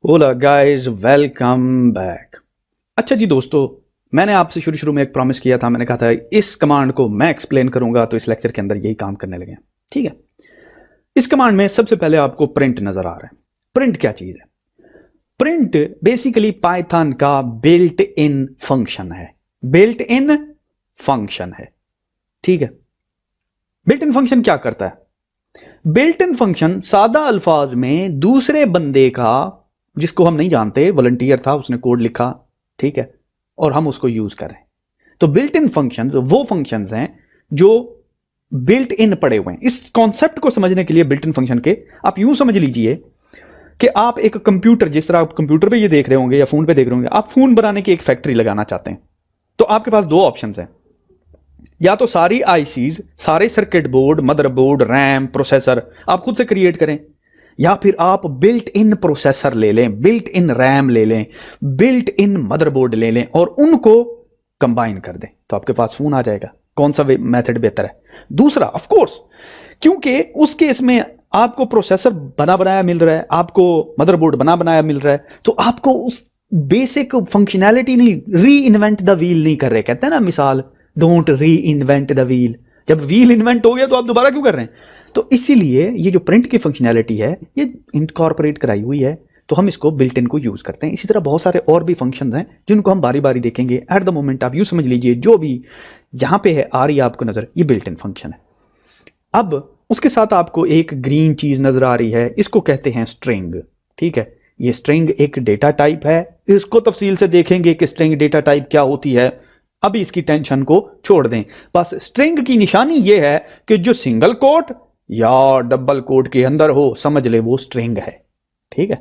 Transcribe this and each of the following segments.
ओला guys, welcome back. अच्छा जी दोस्तों, मैंने आपसे शुरू में एक प्रॉमिस किया था। मैंने कहा था इस कमांड को मैं एक्सप्लेन करूंगा, तो इस लेक्चर के अंदर यही काम करने लगे हैं। ठीक है। इस कमांड में सबसे पहले आपको प्रिंट नजर आ रहा है। प्रिंट क्या चीज है? प्रिंट बेसिकली पाइथन का बिल्ट इन फंक्शन है। बिल्ट इन फंक्शन है। ठीक है। बिल्ट इन फंक्शन क्या करता है? बिल्ट इन फंक्शन सादा अल्फाज में दूसरे बंदे का, जिसको हम नहीं जानते, वॉलंटियर था, उसने कोड लिखा, ठीक है, और हम उसको यूज करें। तो बिल्ट इन फंक्शन वो फंक्शंस हैं जो बिल्ट इन पड़े हुए हैं। इस कॉन्सेप्ट को समझने के लिए बिल्ट इन फंक्शन के आप यूं समझ लीजिए कि आप एक कंप्यूटर, जिस तरह आप कंप्यूटर पे ये देख रहे होंगे या फोन पे देख रहे होंगे, आप फोन बनाने की एक फैक्ट्री लगाना चाहते हैं, तो आपके पास दो ऑप्शंस हैं। या तो सारी आईसीज, सारे circuit board, motherboard, RAM, processor आप खुद से क्रिएट करें, या फिर आप बिल्ट इन प्रोसेसर ले लें, बिल्ट इन रैम ले लें, बिल्ट इन मदरबोर्ड ले लें और उनको कंबाइन कर दें, तो आपके पास फोन आ जाएगा। कौन सा मेथड बेहतर है? दूसरा, ऑफ कोर्स, क्योंकि उस केस में आपको प्रोसेसर बना बनाया मिल रहा है, आपको मदरबोर्ड बना बनाया मिल रहा है, तो आपको उस बेसिक फंक्शनैलिटी नहीं, री इन्वेंट द व्हील नहीं कर रहे। कहते हैं ना मिसाल, डोंट री इन्वेंट द व्हील। जब व्हील इन्वेंट हो गया तो आप दोबारा क्यों कर रहे हैं? तो इसीलिए ये जो प्रिंट की फंक्शनैलिटी है ये इनकॉर्पोरेट कराई हुई है, तो हम इसको बिल्ट इन को यूज करते हैं। इसी तरह बहुत सारे और भी फंक्शंस हैं जिनको हम बारी बारी देखेंगे। एट द मोमेंट आप यूं समझ लीजिए जो भी यहां पे है, आ रही है आपको नजर, ये बिल्ट इन फंक्शन है। अब उसके साथ आपको एक ग्रीन चीज नजर आ रही है, इसको कहते हैं स्ट्रिंग। ठीक है, ये स्ट्रिंग एक डेटा टाइप है। इसको तफसील से देखेंगे कि स्ट्रिंग डेटा टाइप क्या होती है। अभी इसकी टेंशन को छोड़ दें। बस स्ट्रिंग की निशानी यह है कि जो सिंगल कोट या डबल कोट के अंदर हो, समझ ले वो स्ट्रिंग है। ठीक है।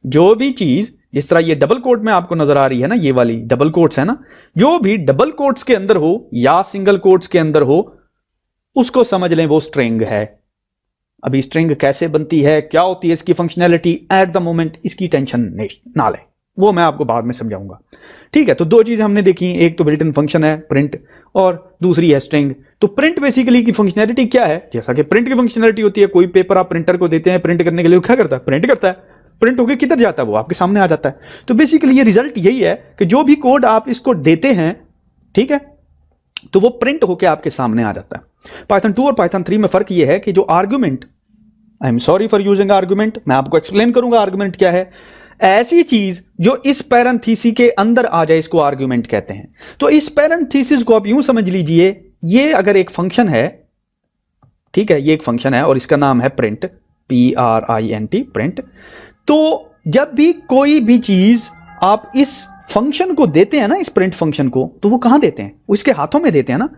जो भी चीज, जिस तरह ये डबल कोट में आपको नजर आ रही है ना, ये वाली डबल कोट्स है ना, जो भी डबल कोट्स के अंदर हो या सिंगल कोट्स के अंदर हो, उसको समझ लें वो स्ट्रिंग है। अभी स्ट्रिंग कैसे बनती है, क्या होती है इसकी फंक्शनैलिटी, एट द मोमेंट इसकी टेंशन ना लें, वो मैं आपको बाद में समझाऊंगा। ठीक है। तो दो चीजें हमने देखी, एक तो बिल्ट इन फंक्शन है प्रिंट, और दूसरी है स्ट्रिंग। तो प्रिंट बेसिकली की फंक्शनैलिटी क्या है? जैसा कि प्रिंट की फंक्शनैलिटी होती है, कोई पेपर आप प्रिंटर को देते हैं प्रिंट करने के लिए, क्या करता है? प्रिंट करता है। प्रिंट होकर किधर जाता है? वो आपके सामने आ जाता है। तो बेसिकली ये रिजल्ट यही है कि जो भी कोड आप इसको देते हैं, ठीक है, तो वो प्रिंट होकर आपके सामने आ जाता है। पाइथन 2 और पाइथन 3 में फर्क ये है कि जो argument, I am sorry for using argument, मैं आपको एक्सप्लेन करूंगा आर्गुमेंट क्या है। ऐसी चीज जो इस पैरेंथेसिस के अंदर आ जाए, इसको आर्गुमेंट कहते हैं। तो इस पैरेंथेसिस को आप यूं समझ लीजिए, ये अगर एक फंक्शन है, ठीक है, ये एक फंक्शन है और इसका नाम है प्रिंट, PRINT, प्रिंट। तो जब भी कोई भी चीज आप इस फंक्शन को देते हैं ना, इस प्रिंट फंक्शन को, तो वो कहां देते हैं? वो इसके हाथों में देते हैं ना।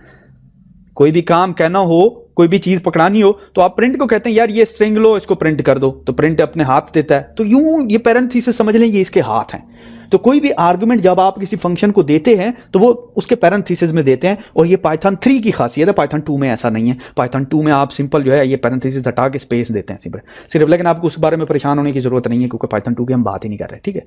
कोई भी काम कहना हो, कोई भी चीज पकड़ानी हो, तो आप प्रिंट को कहते हैं यार ये स्ट्रिंग लो, इसको प्रिंट कर दो, तो प्रिंट अपने हाथ देता है। तो यूं ये पैरेंथेसिस समझ लें, ये इसके हाथ हैं। तो कोई भी आर्गुमेंट जब आप किसी फंक्शन को देते हैं तो वो उसके पैरेंथेसिस में देते हैं, और ये पाइथन 3 की खासियत है। पाइथन 2 में ऐसा नहीं है। पाइथन 2 में आप सिंपल जो है ये पैरेंथेसिस हटा के स्पेस देते हैं सिर्फ। लेकिन आपको उस बारे में परेशान होने की जरूरत नहीं है, क्योंकि पाइथन 2 की हम बात ही नहीं कर रहे। ठीक है।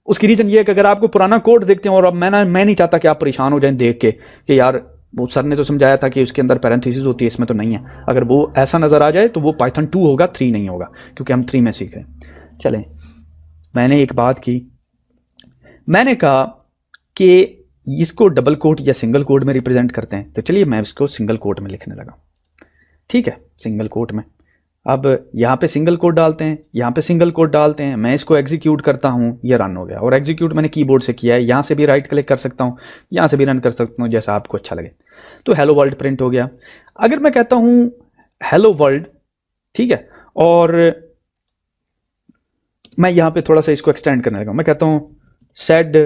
उसकी रीजन ये है कि अगर आपको पुराना कोड देखते हैं, और अब मैं नहीं चाहता कि आप परेशान हो जाएं देख के कि यार वो सर ने तो समझाया था कि उसके अंदर पैरेंथेसिस होती है, इसमें तो नहीं है। अगर वो ऐसा नजर आ जाए तो वो पाइथन 2 होगा, 3 नहीं होगा, क्योंकि हम 3 में सीख रहे हैं। चलें, मैंने एक बात की, मैंने कहा कि इसको डबल कोट या सिंगल कोट में रिप्रेजेंट करते हैं, तो चलिए मैं इसको सिंगल कोट में लिखने लगा। ठीक है, सिंगल कोट में। अब यहाँ पे सिंगल कोट डालते हैं, यहाँ पे सिंगल कोट डालते हैं, मैं इसको एग्जीक्यूट करता हूँ, ये रन हो गया। और एग्जीक्यूट मैंने कीबोर्ड से किया है, यहाँ से भी राइट क्लिक कर सकता हूँ, यहाँ से भी रन कर सकता हूँ, जैसा आपको अच्छा लगे। तो हेलो वर्ल्ड प्रिंट हो गया। अगर मैं कहता हूँ हेलो वर्ल्ड, ठीक है, और मैं यहाँ पे थोड़ा सा इसको एक्सटेंड करने लगा, मैं कहता हूँ सेड,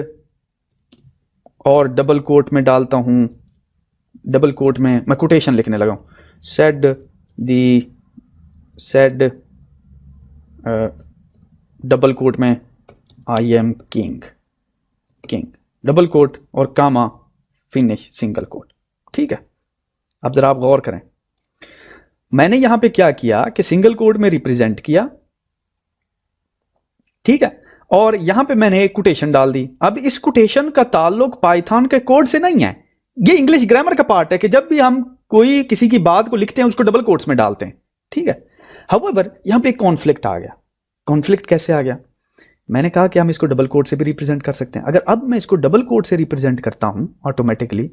और डबल कोट में डालता हूँ, डबल कोट में मैं कोटेशन लिखने लगा हूँ, सेड डबल कोट में I am king, double quote और कामा, फिनिश सिंगल कोट। ठीक है। अब जरा आप गौर करें, मैंने यहां पे क्या किया कि सिंगल कोट में रिप्रेजेंट किया, ठीक है, और यहां पे मैंने एक कोटेशन डाल दी। अब इस कोटेशन का ताल्लुक पाइथन के कोड से नहीं है, ये इंग्लिश ग्रामर का पार्ट है कि जब भी हम कोई किसी की बात को लिखते हैं उसको डबल कोट्स में डालते हैं। ठीक है। हाउएवर यहां पे एक कॉन्फ्लिक्ट आ गया। कॉन्फ्लिक्ट कैसे आ गया? मैंने कहा कि हम इसको डबल कोट से भी रिप्रेजेंट कर सकते हैं। अगर अब मैं इसको डबल कोट से रिप्रेजेंट करता हूं ऑटोमेटिकली,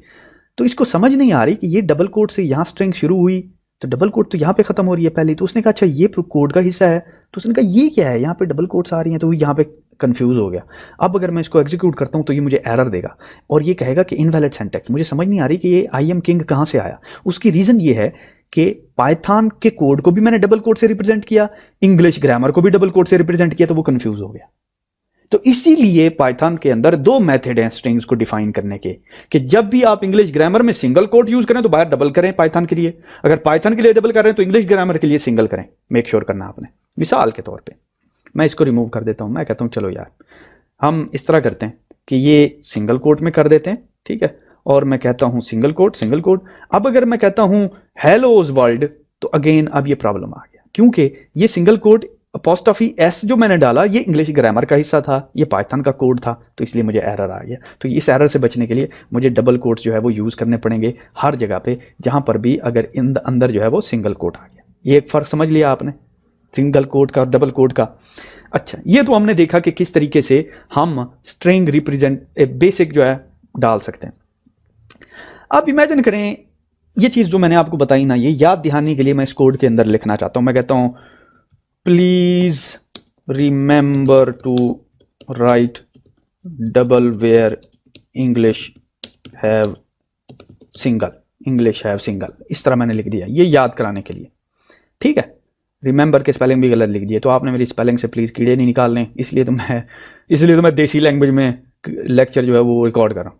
तो इसको समझ नहीं आ रही कि ये डबल कोट से यहाँ स्ट्रिंग शुरू हुई तो डबल कोट तो यहाँ पे खत्म हो रही है पहले। तो उसने कहा अच्छा ये कोड का हिस्सा है, तो उसने कहा ये क्या है, यहाँ पे डबल कोट्स आ रही हैं, तो यहाँ पे कंफ्यूज हो गया। अब अगर मैं इसको एग्जीक्यूट करता हूँ तो ये मुझे एरर देगा और ये कहेगा कि इनवैलिड सिंटैक्स। मुझे समझ नहीं आ रही कि ये आई एम किंग कहाँ से आया। उसकी रीज़न ये है कि पाइथन के कोड को भी मैंने डबल कोट से रिप्रेजेंट किया, इंग्लिश ग्रामर को भी डबल कोट से रिप्रेजेंट किया, तो वो कंफ्यूज हो गया। तो इसीलिए पाइथन के अंदर दो मेथड हैं स्ट्रिंग्स को डिफाइन करने के, कि जब भी आप इंग्लिश ग्रामर में सिंगल कोट यूज करें तो बाहर डबल करें पाइथन के लिए, अगर पाइथन के लिए डबल कर रहे हैं तो इंग्लिश ग्रामर के लिए सिंगल करें। मेक श्योर करना आपने। मिसाल के तौर पे मैं इसको रिमूव कर देता हूं। मैं कहता हूं चलो यार हम इस तरह करते हैं कि ये सिंगल कोट में कर देते हैं, ठीक है, और मैं कहता हूं सिंगल कोट सिंगल कोट। अब अगर मैं कहता हूं हेलोज वर्ल्ड, तो अगेन अब ये प्रॉब्लम आ गया, क्योंकि ये सिंगल कोट अपोस्ट्रोफी एस जो मैंने डाला ये इंग्लिश ग्रामर का हिस्सा था, ये पाइथन का कोड था, तो इसलिए मुझे एरर आ गया। तो इस एरर से बचने के लिए मुझे डबल कोट्स जो है वो यूज़ करने पड़ेंगे हर जगह पे जहां पर भी अगर इन अंदर जो है वो सिंगल कोट आ गया। ये एक फ़र्क समझ लिया आपने, सिंगल कोट का और डबल कोट का। अच्छा, ये तो हमने देखा कि किस तरीके से हम स्ट्रिंग रिप्रेजेंट बेसिक जो है डाल सकते हैं। अब इमेजिन करें ये चीज़ जो मैंने आपको बताई ना, ये याद दिहानी के लिए मैं इस कोड के अंदर लिखना चाहता हूँ। मैं कहता हूँ please remember to write double where English have single, English have single, इस तरह मैंने लिख दिया ये याद कराने के लिए, ठीक है। रिमेंबर के स्पेलिंग भी गलत लिख दिए, तो आपने मेरी स्पेलिंग से प्लीज़ कीड़े नहीं निकालने, इसलिए तो मैं देसी लैंग्वेज में लेक्चर जो है वो रिकॉर्ड कर रहा हूँ।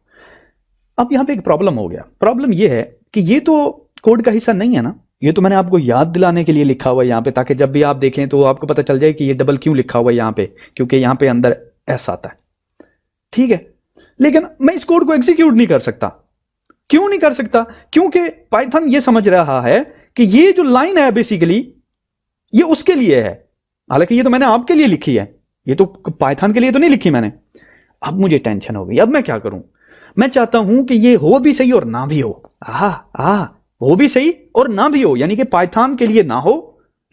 अब यहाँ पे एक प्रॉब्लम हो गया। प्रॉब्लम ये है कि ये तो कोड का हिस्सा नहीं है ना, ये तो मैंने आपको याद दिलाने के लिए लिखा हुआ है यहाँ पे, ताकि जब भी आप देखें तो आपको पता चल जाए कि ये डबल क्यों लिखा हुआ है यहाँ पे, क्योंकि यहाँ पे अंदर एस आता है, ठीक है। लेकिन मैं इस कोड को एग्जीक्यूट नहीं कर सकता। क्यों नहीं कर सकता? क्योंकि पाइथन ये समझ रहा है कि ये जो लाइन है बेसिकली ये उसके लिए है, हालांकि ये तो मैंने आपके लिए लिखी है, ये तो पाइथन के लिए तो नहीं लिखी मैंने। अब मुझे टेंशन हो गई, अब मैं क्या करूं? मैं चाहता हूं कि ये हो भी सही और ना भी हो। हो भी सही और ना भी हो, यानी कि पाइथन के लिए ना हो,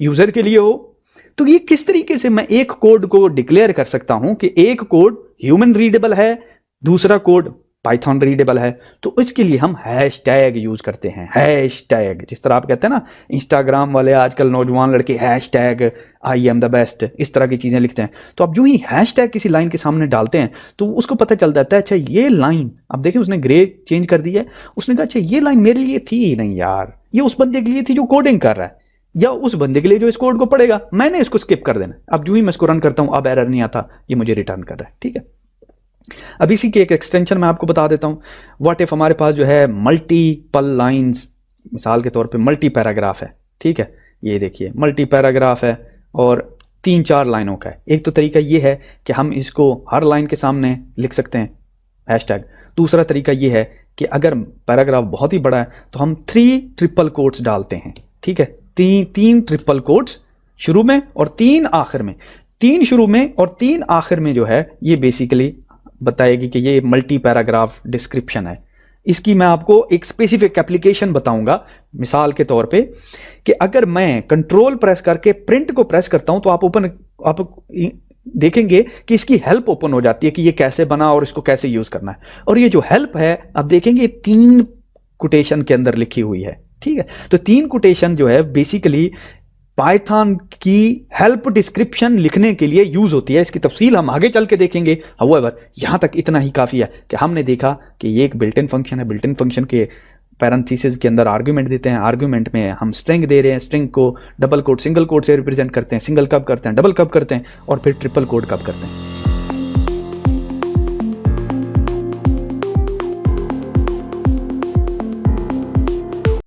यूजर के लिए हो। तो ये किस तरीके से मैं एक कोड को डिक्लेयर कर सकता हूं कि एक कोड ह्यूमन रीडेबल है, दूसरा कोड पाइथन रीडेबल है? तो इसके लिए हम हैशटैग यूज करते हैं। हैशटैग, जिस तरह आप कहते हैं ना इंस्टाग्राम वाले आजकल नौजवान लड़के hashtag I am the best, इस तरह की चीजें लिखते हैं। तो अब जो ही हैशटैग किसी लाइन के सामने डालते हैं तो उसको पता चल जाता है अच्छा ये लाइन, अब देखिए उसने ग्रे चेंज कर दी है, उसने कहा अच्छा ये लाइन मेरे लिए थी ही नहीं यार, ये उस बंदे के लिए थी जो कोडिंग कर रहा है, या उस बंदे के लिए जो इस कोड को पढ़ेगा, मैंने इसको स्किप कर देना। अब जो ही मैं इसको रन करता हूं अब एरर नहीं आता, ये मुझे रिटर्न कर रहा है, ठीक है। अब इसी के एक एक्सटेंशन मैं आपको बता देता हूं। व्हाट इफ हमारे पास जो है मल्टीपल लाइंस, मिसाल के तौर पे मल्टी पैराग्राफ है, ठीक है। ये देखिए मल्टी पैराग्राफ है और 3-4 लाइनों का है। एक तो तरीका ये है कि हम इसको हर लाइन के सामने लिख सकते हैं हैशटैग। दूसरा तरीका ये है कि अगर पैराग्राफ बहुत ही बड़ा है तो हम 3 ट्रिपल कोट्स डालते हैं, ठीक है। 3 ट्रिपल कोट्स शुरू में और 3 आखिर में। 3 शुरू में और 3 आखिर में जो है ये बेसिकली बताएगी कि ये मल्टी पैराग्राफ डिस्क्रिप्शन है। इसकी मैं आपको एक स्पेसिफिक एप्लीकेशन बताऊंगा। मिसाल के तौर पे कि अगर मैं कंट्रोल प्रेस करके प्रिंट को प्रेस करता हूं तो आप देखेंगे कि इसकी हेल्प ओपन हो जाती है कि ये कैसे बना और इसको कैसे यूज करना है। और ये जो हेल्प है आप देखेंगे 3 कोटेशन के अंदर लिखी हुई है, ठीक है। तो 3 कोटेशन जो है बेसिकली पाइथन की हेल्प डिस्क्रिप्शन लिखने के लिए यूज होती है। इसकी तफसील हम आगे चल के देखेंगे। हाउएवर यहां तक इतना ही काफी है कि हमने देखा कि ये एक बिल्ट इन फंक्शन है। बिल्ट इन फंक्शन के पैरेंथेसिस के अंदर आर्गुमेंट देते हैं, आर्गुमेंट में हम स्ट्रिंग दे रहे हैं, स्ट्रिंग को डबल कोट सिंगल कोट से रिप्रेजेंट करते हैं, सिंगल कब करते हैं, डबल कब करते हैं और फिर ट्रिपल कोट कब करते हैं।